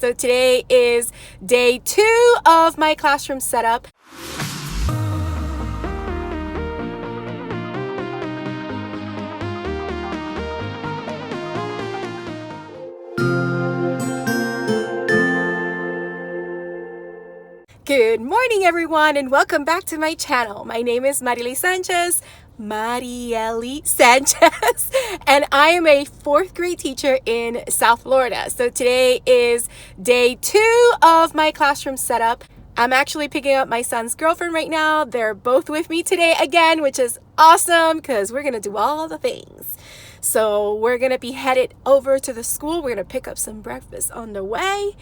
So today is day 2 of my classroom setup. Good morning, everyone, and welcome back to my channel. My name is Mariely Sanchez, and I am a 4th grade teacher in South Florida. So today is day 2 of my classroom setup. I'm actually picking up my son's girlfriend right now. They're both with me today again, which is awesome because we're gonna do all the things. So we're gonna be headed over to the school. We're gonna pick up some breakfast on the way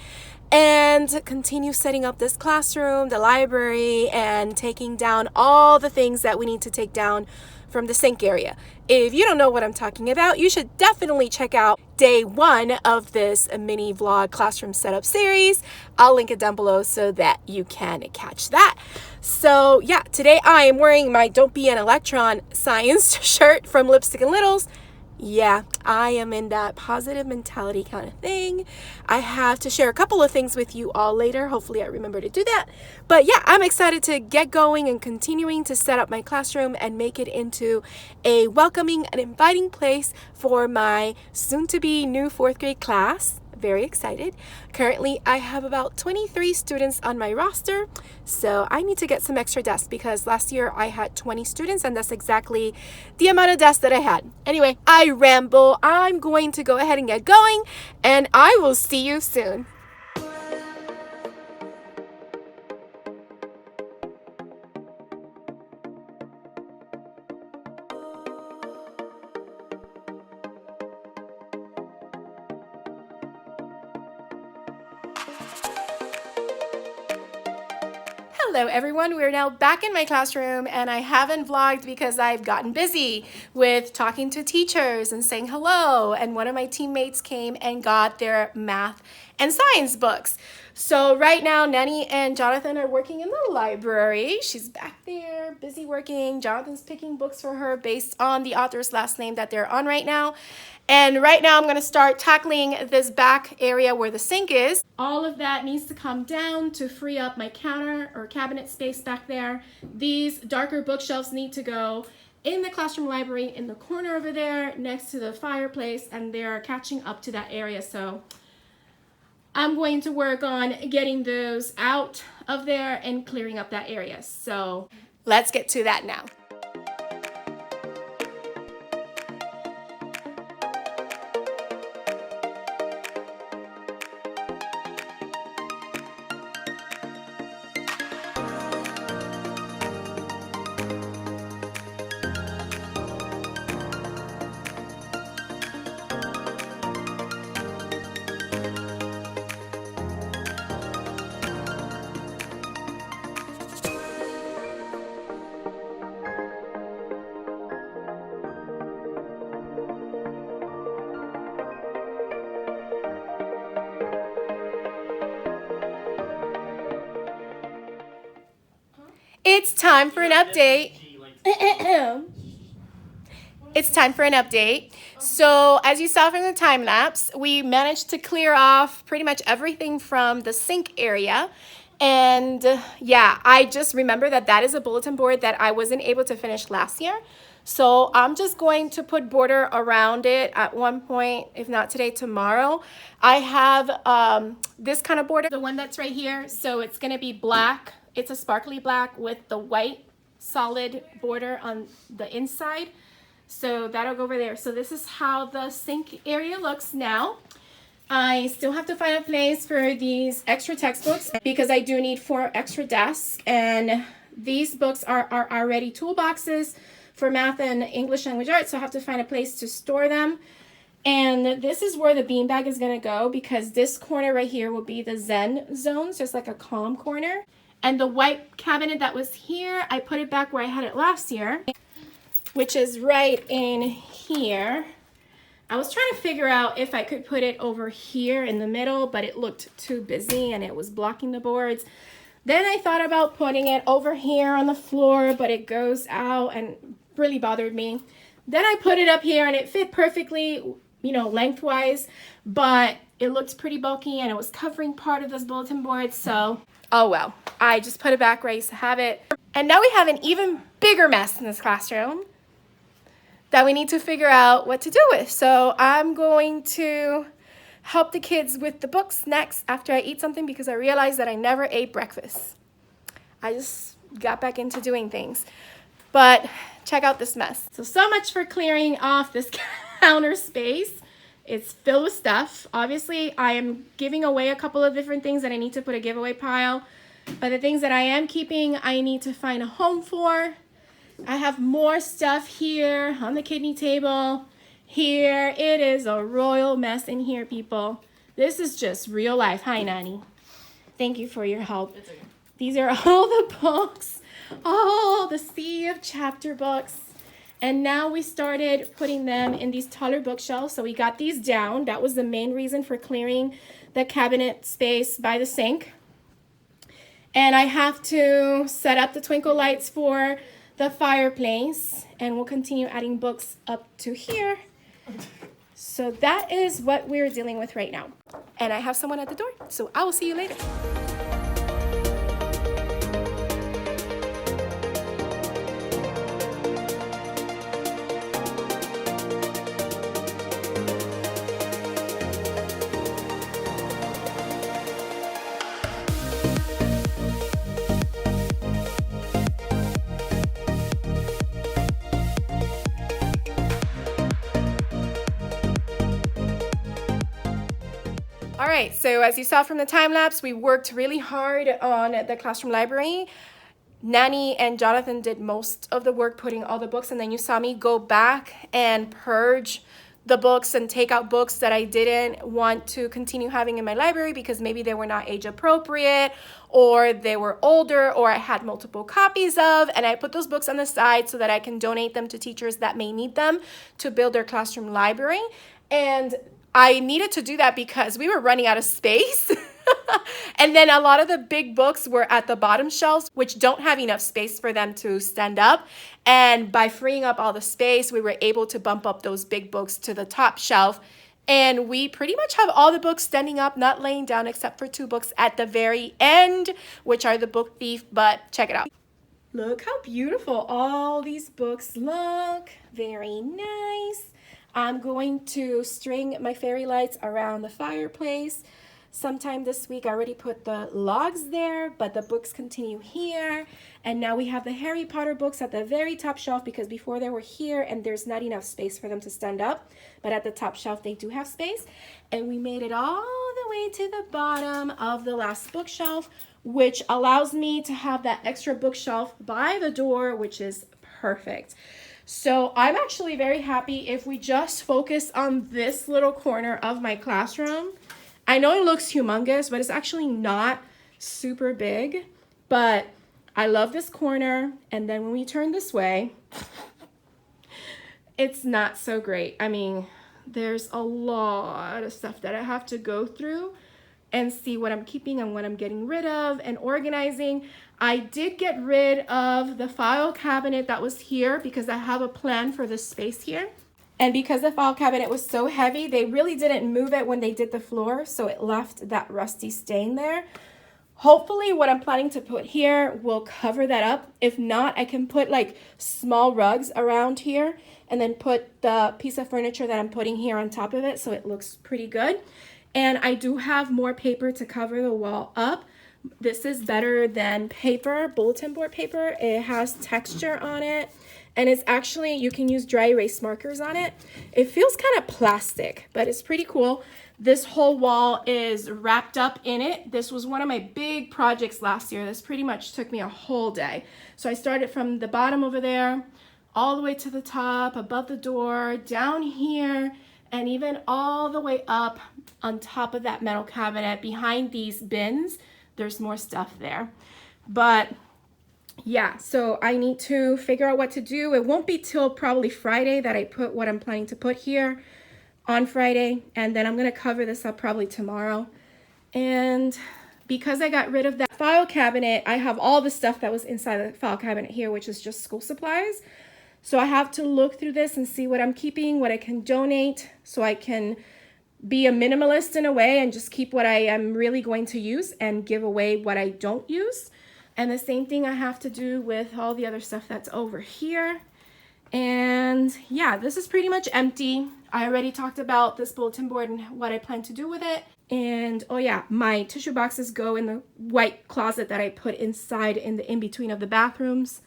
and continue setting up this classroom, the library, and taking down all the things that we need to take down from the sink area. If you don't know what I'm talking about, you should definitely check out day 1 of this mini vlog classroom setup series. I'll link it down below so that you can catch that. So yeah, today I am wearing my Don't Be an Electron science shirt from Lipstick and Littles. Yeah, I am in that positive mentality kind of thing. I have to share a couple of things with you all later. Hopefully I remember to do that. But yeah, I'm excited to get going and continuing to set up my classroom and make it into a welcoming and inviting place for my soon-to-be new 4th grade class. Very excited. Currently, I have about 23 students on my roster, so I need to get some extra desks because last year I had 20 students and that's exactly the amount of desks that I had. Anyway, I ramble. I'm going to go ahead and get going, and I will see you soon. Hello everyone, we're now back in my classroom and I haven't vlogged because I've gotten busy with talking to teachers and saying hello, and one of my teammates came and got their math and science books. So right now Nanny and Jonathan are working in the library. She's back there busy working. Jonathan's picking books for her based on the author's last name that they're on right now. And right now I'm going to start tackling this back area where the sink is. All of that needs to come down to free up my counter or cabinet space back there. These darker bookshelves need to go in the classroom library in the corner over there next to the fireplace, and they're catching up to that area. So I'm going to work on getting those out of there and clearing up that area. So let's get to that now. It's time for an update. It's time for an update. So as you saw from the time lapse, we managed to clear off pretty much everything from the sink area. And yeah, I just remember that that is a bulletin board that I wasn't able to finish last year. So I'm just going to put border around it at one point, if not today, tomorrow. I have this kind of border, the one that's right here. So it's going to be black. It's a sparkly black with the white solid border on the inside. So that'll go over there. So this is how the sink area looks now. I still have to find a place for these extra textbooks because I do need 4 extra desks. And these books are already toolboxes for math and English language arts. So I have to find a place to store them. And this is where the beanbag is going to go because this corner right here will be the Zen zone. So it's like a calm corner. And the white cabinet that was here, I put it back where I had it last year, which is right in here. I was trying to figure out if I could put it over here in the middle, but it looked too busy and it was blocking the boards. Then I thought about putting it over here on the floor, but it goes out and really bothered me. Then I put it up here and it fit perfectly, you know, lengthwise, but it looked pretty bulky and it was covering part of this bulletin board, so oh well. I just put it back where I used to have it. And now we have an even bigger mess in this classroom that we need to figure out what to do with. So I'm going to help the kids with the books next after I eat something, because I realized that I never ate breakfast. I just got back into doing things. But check out this mess. So much for clearing off this counter space. It's filled with stuff. Obviously, I am giving away a couple of different things that I need to put a giveaway pile. But the things that I am keeping, I need to find a home for. I have more stuff here on the kidney table. Here, it is a royal mess in here, people. This is just real life. Hi, Nani. Thank you for your help. Okay. These are all the books. Oh, the sea of chapter books. And now we started putting them in these taller bookshelves. So we got these down. That was the main reason for clearing the cabinet space by the sink. And I have to set up the twinkle lights for the fireplace. And we'll continue adding books up to here. So that is what we're dealing with right now. And I have someone at the door, so I will see you later. All right, so as you saw from the time lapse, we worked really hard on the classroom library. Nani and Jonathan did most of the work putting all the books, and then you saw me go back and purge the books and take out books that I didn't want to continue having in my library because maybe they were not age appropriate, or they were older, or I had multiple copies of, and I put those books on the side so that I can donate them to teachers that may need them to build their classroom library. And I needed to do that because we were running out of space. And then a lot of the big books were at the bottom shelves, which don't have enough space for them to stand up. And by freeing up all the space, we were able to bump up those big books to the top shelf. And we pretty much have all the books standing up, not laying down, except for 2 books at the very end, which are the Book Thief, but check it out. Look how beautiful all these books look. Very nice. I'm going to string my fairy lights around the fireplace sometime this week. I already put the logs there, but the books continue here. And now we have the Harry Potter books at the very top shelf, because before they were here and there's not enough space for them to stand up. But at the top shelf, they do have space. And we made it all the way to the bottom of the last bookshelf, which allows me to have that extra bookshelf by the door, which is perfect. So I'm actually very happy if we just focus on this little corner of my classroom. I know it looks humongous, but it's actually not super big. But I love this corner. And then when we turn this way, it's not so great. I mean, there's a lot of stuff that I have to go through and see what I'm keeping and what I'm getting rid of and organizing. I did get rid of the file cabinet that was here because I have a plan for this space here. And because the file cabinet was so heavy, they really didn't move it when they did the floor, so it left that rusty stain there. Hopefully what I'm planning to put here will cover that up. If not, I can put like small rugs around here and then put the piece of furniture that I'm putting here on top of it so it looks pretty good. And I do have more paper to cover the wall up. This is better than paper, bulletin board paper. It has texture on it. And it's actually, you can use dry erase markers on it. It feels kind of plastic, but it's pretty cool. This whole wall is wrapped up in it. This was one of my big projects last year. This pretty much took me a whole day. So I started from the bottom over there, all the way to the top, above the door, down here, and even all the way up on top of that metal cabinet behind these bins. There's more stuff there. But yeah, so I need to figure out what to do. It won't be till probably Friday that I put what I'm planning to put here on Friday. And then I'm going to cover this up probably tomorrow. And because I got rid of that file cabinet, I have all the stuff that was inside the file cabinet here, which is just school supplies. So I have to look through this and see what I'm keeping, what I can donate, so I can be a minimalist in a way and just keep what I am really going to use and give away what I don't use. And the same thing I have to do with all the other stuff that's over here. And yeah, this is pretty much empty. I already talked about this bulletin board and what I plan to do with it. And oh yeah, my tissue boxes go in the white closet that I put inside in the in-between of the bathrooms.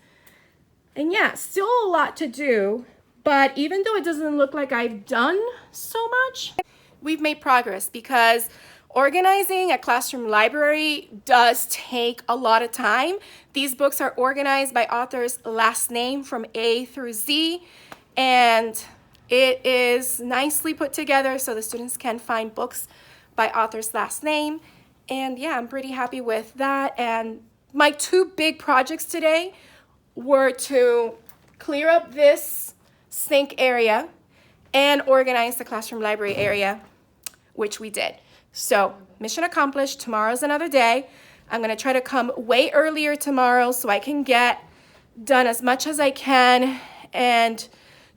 And yeah, still a lot to do, but even though it doesn't look like I've done so much, we've made progress because organizing a classroom library does take a lot of time. These books are organized by author's last name from A through Z, and it is nicely put together so the students can find books by author's last name. And yeah, I'm pretty happy with that. And my two big projects today were to clear up this sink area and organize the classroom library area, which we did. So mission accomplished. Tomorrow's another day. I'm gonna try to come way earlier tomorrow so I can get done as much as I can. And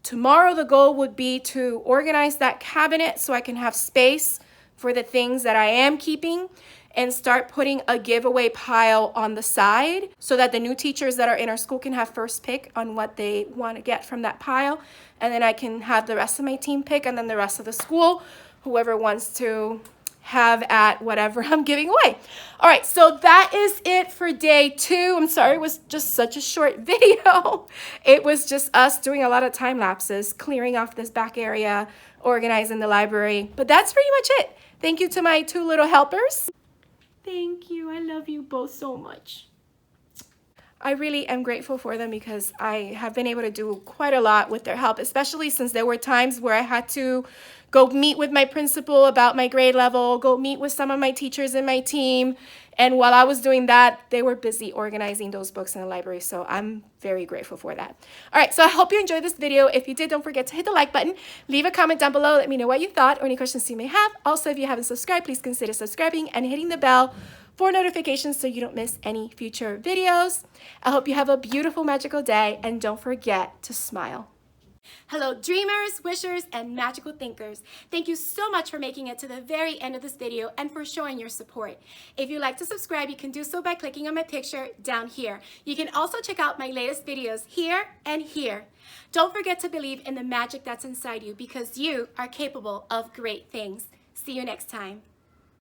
tomorrow the goal would be to organize that cabinet so I can have space for the things that I am keeping and start putting a giveaway pile on the side so that the new teachers that are in our school can have first pick on what they want to get from that pile. And then I can have the rest of my team pick, and then the rest of the school, whoever wants to have at whatever I'm giving away. All right, so that is it for day 2. I'm sorry it was just such a short video. It was just us doing a lot of time lapses, clearing off this back area, organizing the library. But that's pretty much it. Thank you to my 2 little helpers. Thank you. I love you both so much. I really am grateful for them because I have been able to do quite a lot with their help, especially since there were times where I had to go meet with my principal about my grade level, go meet with some of my teachers in my team. And while I was doing that, they were busy organizing those books in the library. So I'm very grateful for that. All right, so I hope you enjoyed this video. If you did, don't forget to hit the like button. Leave a comment down below. Let me know what you thought or any questions you may have. Also, if you haven't subscribed, please consider subscribing and hitting the bell for notifications so you don't miss any future videos. I hope you have a beautiful, magical day, and don't forget to smile. Hello dreamers, wishers, and magical thinkers. Thank you so much for making it to the very end of this video and for showing your support. If you'd like to subscribe, you can do so by clicking on my picture down here. You can also check out my latest videos here and here. Don't forget to believe in the magic that's inside you because you are capable of great things. See you next time.